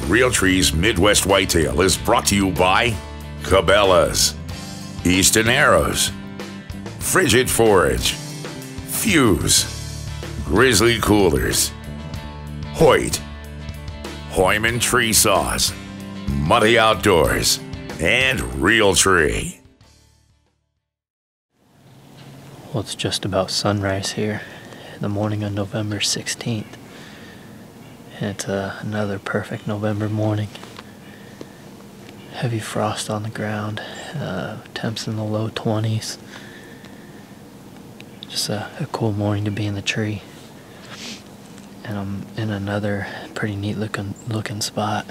Realtree's Midwest Whitetail is brought to you by Cabela's, Easton Arrows, Frigid Forage, Fuse, Grizzly Coolers, Hoyt, Hoyman Tree Saws, Muddy Outdoors, and Realtree. Well, it's just about sunrise here in the morning of November 16th. And it's another perfect November morning. Heavy frost on the ground, temps in the low 20s. Just a cool morning to be in the tree. And I'm in another pretty neat looking spot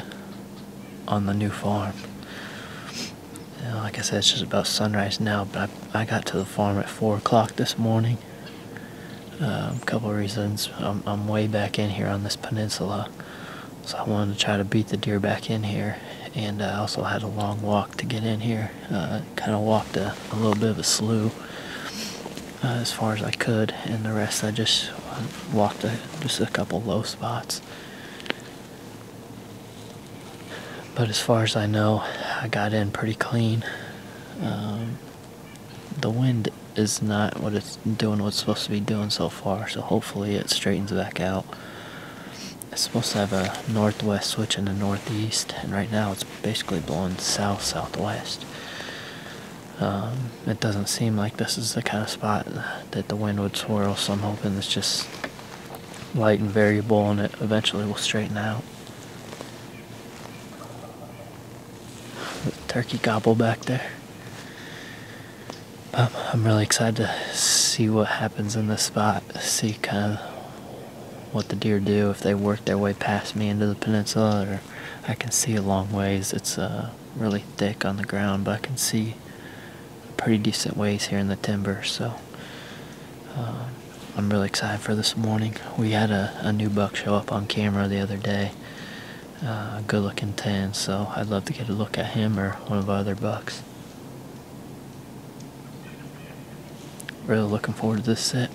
on the new farm. Like I said, it's just about sunrise now, but I got to the farm at 4 o'clock this morning. A couple of reasons. I'm way back in here on this peninsula, so I wanted to try to beat the deer back in here, and I also had a long walk to get in here. Kind of walked a little bit of a slough as far as I could, and the rest I just walked just a couple low spots. But as far as I know, I got in pretty clean. The wind is not what it's doing, what it's supposed to be doing so far, so hopefully it straightens back out. It's supposed to have a northwest switch in the northeast, and right now it's basically blowing south-southwest. It doesn't seem like this is the kind of spot that the wind would swirl, so I'm hoping it's just light and variable and it eventually will straighten out. Turkey gobble back there. I'm really excited to see what happens in this spot, see kind of what the deer do, if they work their way past me into the peninsula, or I can see a long ways. It's really thick on the ground, but I can see pretty decent ways here in the timber, so I'm really excited for this morning. We had a new buck show up on camera the other day, a good looking 10, so I'd love to get a look at him or one of our other bucks. Really looking forward to this sit.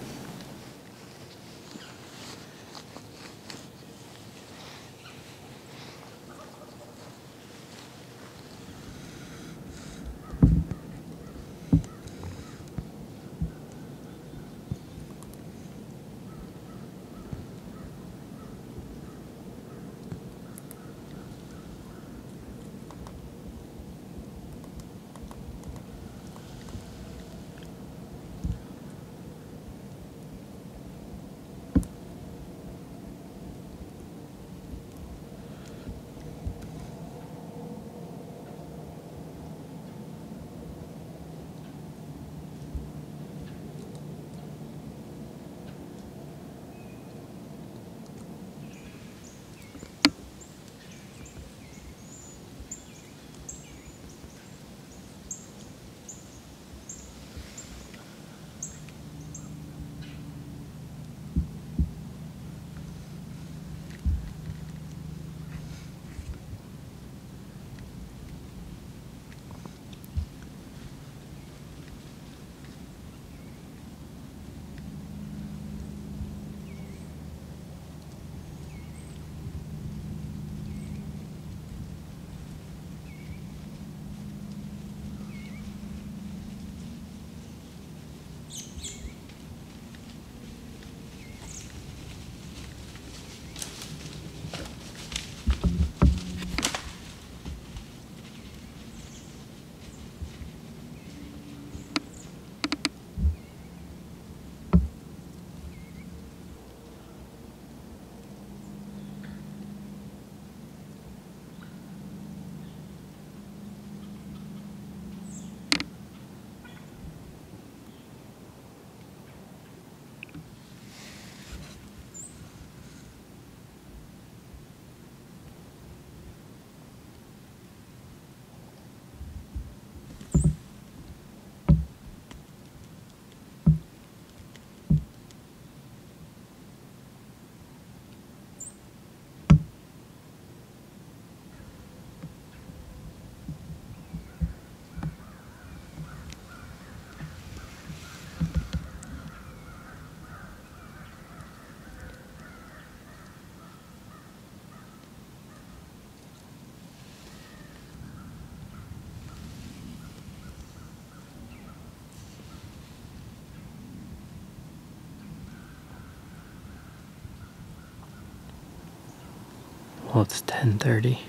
Well, it's 10:30,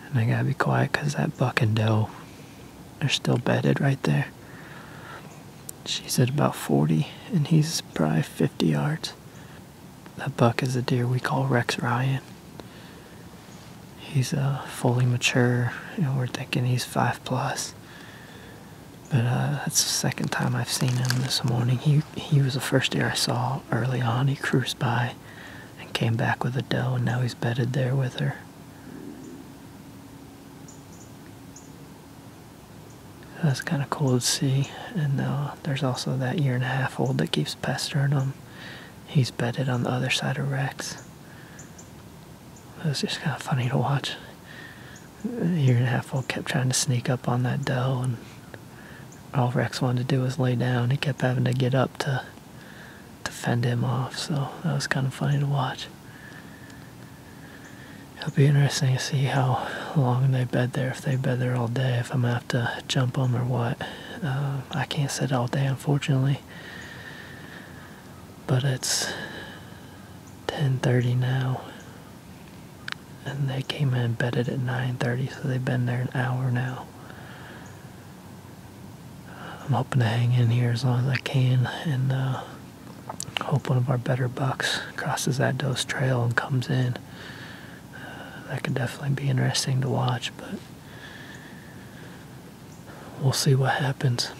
and I gotta be quiet because that buck and doe are still bedded right there. She's at about 40, and he's probably 50 yards. That buck is a deer we call Rex Ryan. He's fully mature, we're thinking he's 5+. But that's the second time I've seen him this morning. He was the first deer I saw early on. He cruised by and came back with a doe, and now he's bedded there with her. That's kind of cool to see. And there's also that 1.5-year-old that keeps pestering him. He's bedded on the other side of Rex. It was just kind of funny to watch. The 1.5-year-old kept trying to sneak up on that doe, and all Rex wanted to do was lay down. He kept having to get up to fend him off, so that was kind of funny to watch. It'll be interesting to see how long they bed there, if they bed there all day, if I'm going to have to jump them or what. I can't sit all day, unfortunately. But it's 10:30 now, and they came in and bedded at 9:30, so they've been there an hour now. I'm hoping to hang in here as long as I can, and hope one of our better bucks crosses that doe's trail and comes in. That could definitely be interesting to watch, but we'll see what happens.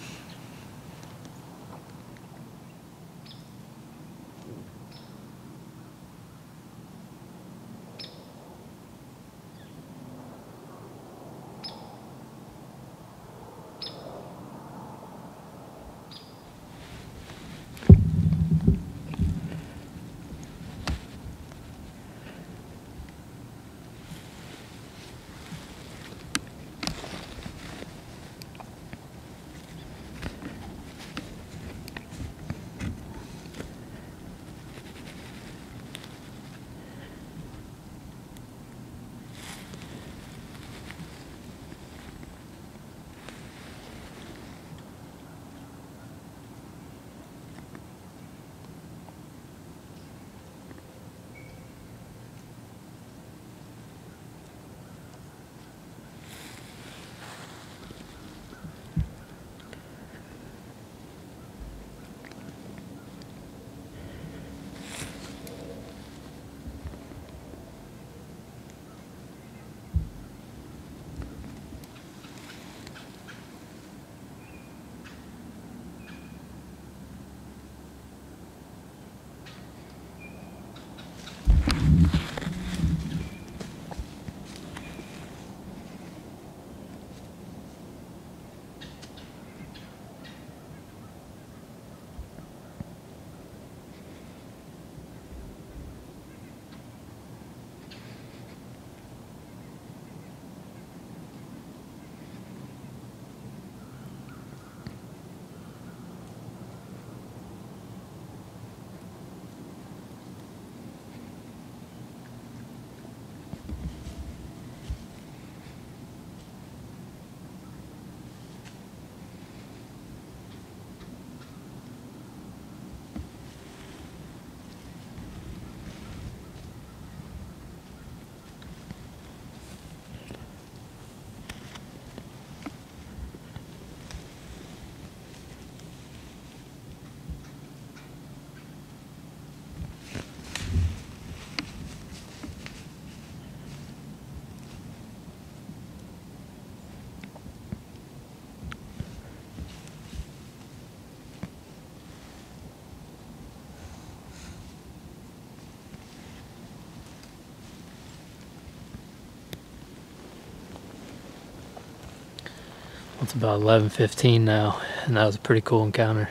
It's about 11:15 now, and that was a pretty cool encounter.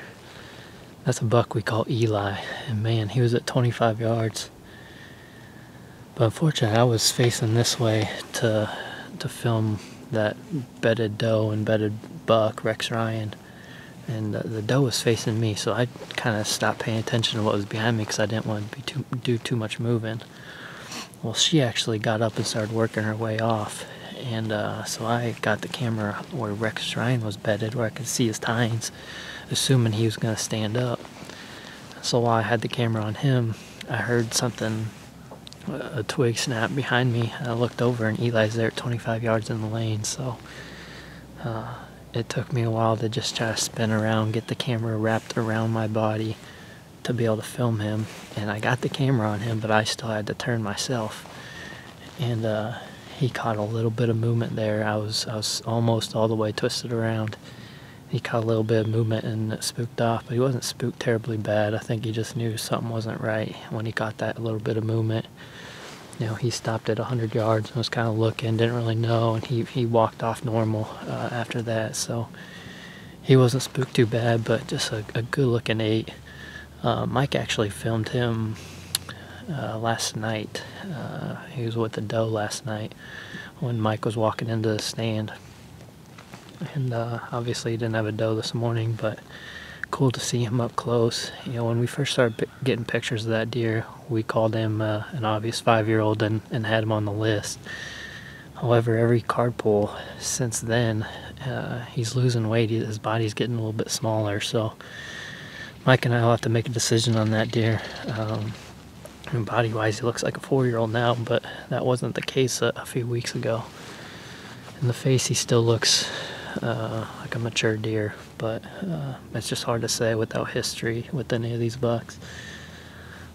That's a buck we call Eli, and man, he was at 25 yards. But unfortunately, I was facing this way to film that bedded doe and bedded buck, Rex Ryan, and the doe was facing me, so I kind of stopped paying attention to what was behind me because I didn't want to do too much moving. Well, she actually got up and started working her way off, and so I got the camera where Rex Ryan was bedded, where I could see his tines, assuming he was going to stand up. So while I had the camera on him, I heard something a twig snapped behind me. I looked over and Eli's there at 25 yards in the lane, so it took me a while to just try to spin around, get the camera wrapped around my body to be able to film him. And I got the camera on him, but I still had to turn myself. And he caught a little bit of movement there. I was almost all the way twisted around. He caught a little bit of movement and it spooked off, but he wasn't spooked terribly bad. I think he just knew something wasn't right when he caught that little bit of movement. You know, he stopped at 100 yards and was kind of looking, didn't really know, and he walked off normal after that. So he wasn't spooked too bad, but just a good-looking 8. Mike actually filmed him last night. He was with the doe last night when Mike was walking into the stand. And obviously he didn't have a doe this morning, but cool to see him up close. You know, when we first started getting pictures of that deer, we called him an obvious 5-year-old and had him on the list. However, every card pull since then, he's losing weight. His body's getting a little bit smaller, so Mike and I will have to make a decision on that deer. And body-wise, he looks like a 4-year-old now, but that wasn't the case a few weeks ago. In the face, he still looks like a mature deer, but it's just hard to say without history with any of these bucks.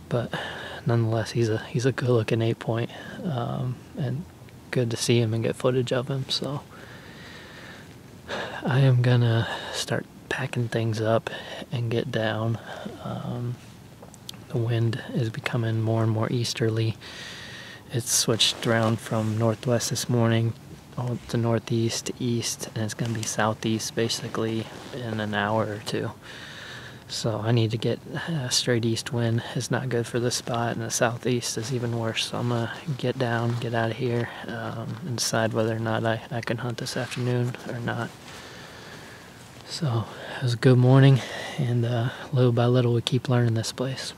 But nonetheless, he's a good-looking 8-point, and good to see him and get footage of him. So I am gonna start packing things up and get down. The wind is becoming more and more easterly. It's switched around from northwest this morning to northeast to east, and it's going to be southeast basically in an hour or two. So I need to get a straight east wind. It's not good for this spot, and the southeast is even worse. So I'm going to get down, get out of here, and decide whether or not I can hunt this afternoon or not. So it was a good morning, and little by little we keep learning this place.